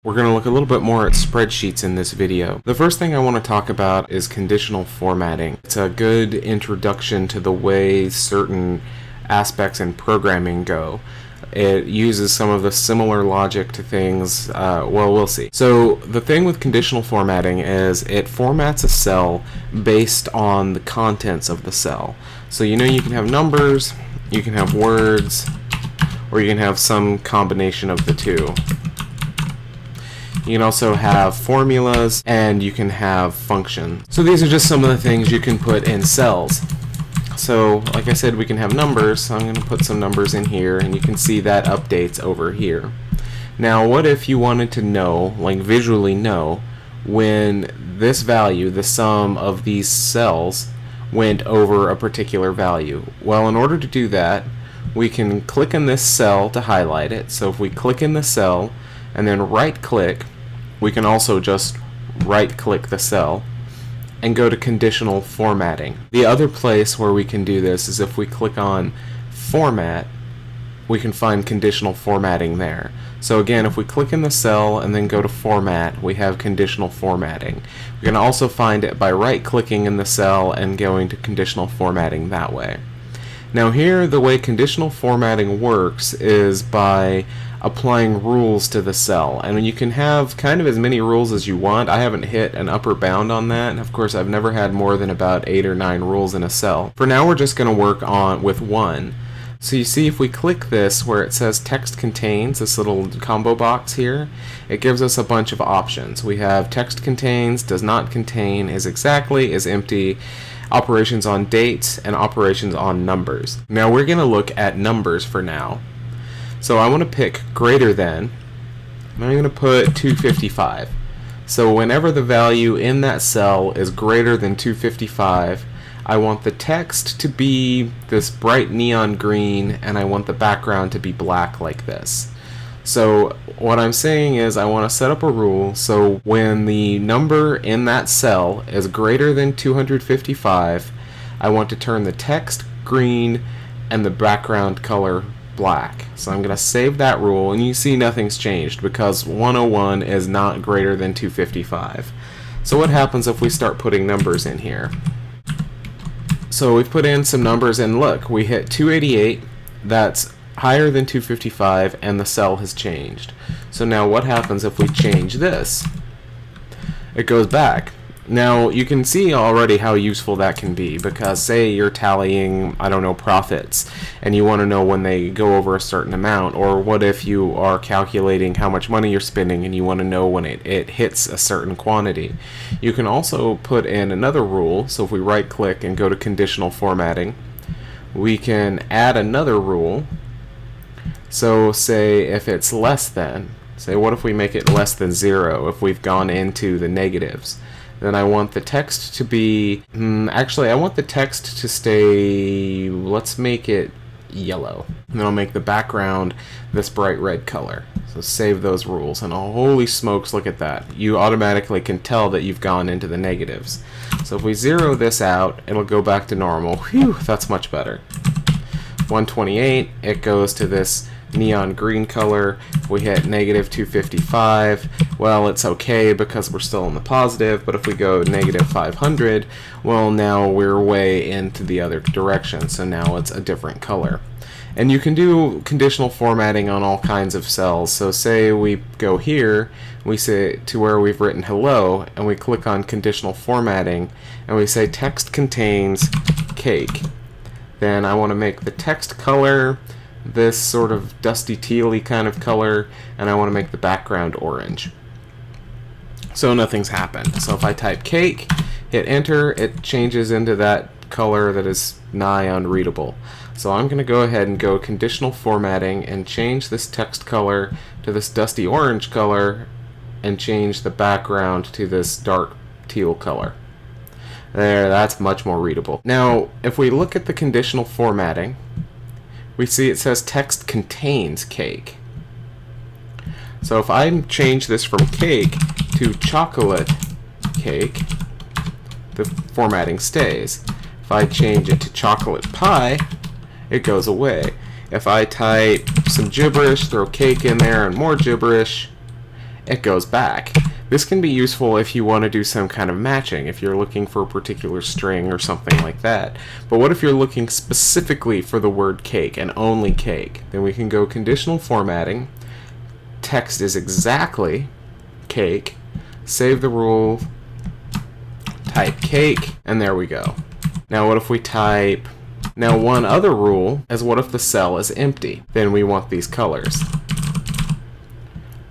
We're going to look a little bit more at spreadsheets in this video. The first thing I want to talk about is conditional formatting. It's a good introduction to the way certain aspects in programming go. It uses some of the similar logic to things, well, we'll see. So the thing with conditional formatting is it formats a cell based on the contents of the cell. So you can have numbers, you can have words, or you can have some combination of the two. You can also have formulas, and you can have functions. So these are just some of the things you can put in cells. So like I said, we can have numbers, so I'm going to put some numbers in here, and you can see that updates over here. Now what if you wanted to know, like visually know, when this value, the sum of these cells, went over a particular value? Well, in order to do that, we can click in this cell to highlight it. So if we click in the cell and then right click, we can also just right click the cell and go to conditional formatting. The other place where we can do this is if we click on format, we can find conditional formatting there. So again, if we click in the cell and then go to format, we have conditional formatting. We can also find it by right clicking in the cell and going to conditional formatting that way. Now here, the way conditional formatting works is by applying rules to the cell, and you can have kind of as many rules as you want. I haven't hit an upper bound on that, and of course I've never had more than about 8 or 9 rules in a cell. For now we're just going to work on with one. So you see, if we click this where it says text contains, this little combo box here, it gives us a bunch of options. We have text contains, does not contain, is exactly, is empty, operations on dates, and operations on numbers. Now we're going to look at numbers for now. So I want to pick greater than, and I'm going to put 255. So whenever the value in that cell is greater than 255, I want the text to be this bright neon green, and I want the background to be black like this. So what I'm saying is I want to set up a rule so when the number in that cell is greater than 255, I want to turn the text green and the background color black. So I'm going to save that rule, and you see nothing's changed because 101 is not greater than 255. So what happens if we start putting numbers in here? So we've put in some numbers, and look, we hit 288. That's higher than 255, and the cell has changed. So now what happens if we change this? It goes back. Now you can see already how useful that can be, because say you're tallying, I don't know, profits, and you want to know when they go over a certain amount, or what if you are calculating how much money you're spending and you want to know when it hits a certain quantity. You can also put in another rule. So if we right click and go to conditional formatting, we can add another rule. So say if it's less than, say what if we make it less than 0 if we've gone into the negatives. Then I want the text to be, actually I want the text to stay, let's make it yellow. And then I'll make the background this bright red color. So save those rules, and oh, holy smokes, look at that. You automatically can tell that you've gone into the negatives. So if we zero this out, it'll go back to normal. Whew, that's much better. 128, it goes to this neon green color. If we hit negative 255, well, it's okay because we're still in the positive, but if we go negative 500, well, now we're way into the other direction, so now it's a different color. And you can do conditional formatting on all kinds of cells. So say we go here, we say to where we've written hello, and we click on conditional formatting, and we say text contains cake. Then I want to make the text color this sort of dusty teal-y kind of color, and I want to make the background orange. So nothing's happened. So if I type cake, hit enter, it changes into that color that is nigh unreadable. So I'm going to go ahead and go conditional formatting and change this text color to this dusty orange color and change the background to this dark teal color. There, that's much more readable. Now, if we look at the conditional formatting, we see it says text contains cake. So if I change this from cake to chocolate cake, the formatting stays. If I change it to chocolate pie, it goes away. If I type some gibberish, throw cake in there and more gibberish, it goes back. This can be useful if you want to do some kind of matching, if you're looking for a particular string or something like that. But what if you're looking specifically for the word cake and only cake? Then we can go conditional formatting. Text is exactly cake. Save the rule. Type cake. And there we go. Now what if we type... Now one other rule is what if the cell is empty? Then we want these colors.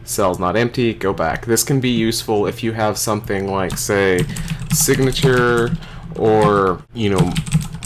Cell's not empty, go back. This can be useful if you have something like, say, signature or,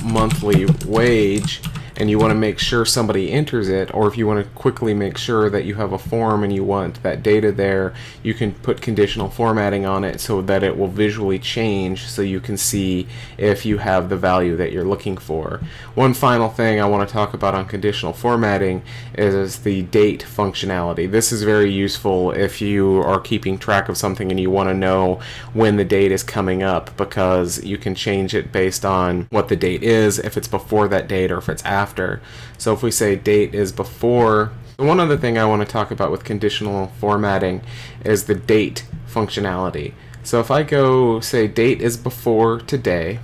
monthly wage, and you want to make sure somebody enters it, or if you want to quickly make sure that you have a form and you want that data there, you can put conditional formatting on it so that it will visually change so you can see if you have the value that you're looking for. One final thing I want to talk about on conditional formatting is the date functionality. This is very useful if you are keeping track of something and you want to know when the date is coming up, because you can change it based on what the date is, if it's before that date or if it's after. So if we say date is before, one other thing I want to talk about with conditional formatting is the date functionality. So if I go say date is before today,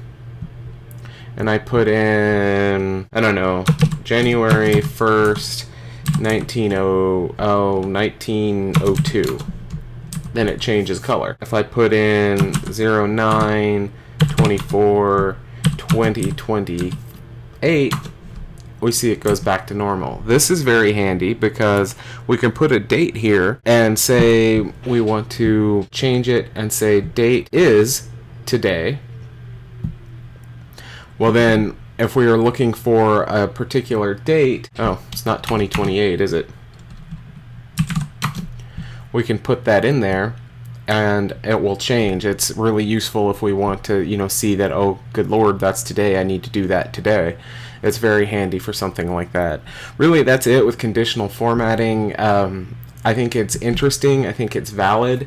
and I put in, I don't know, January 1st, 1902, then it changes color. If I put in 09/24/2028, we see it goes back to normal. This is very handy because we can put a date here and say we want to change it and say date is today. Well then, if we are looking for a particular date, oh, it's not 2028, is it? We can put that in there and it will change. It's really useful if we want to, see that, oh, good Lord, that's today, I need to do that today. It's very handy for something like that. Really, that's it with conditional formatting. I think it's interesting. I think it's valid.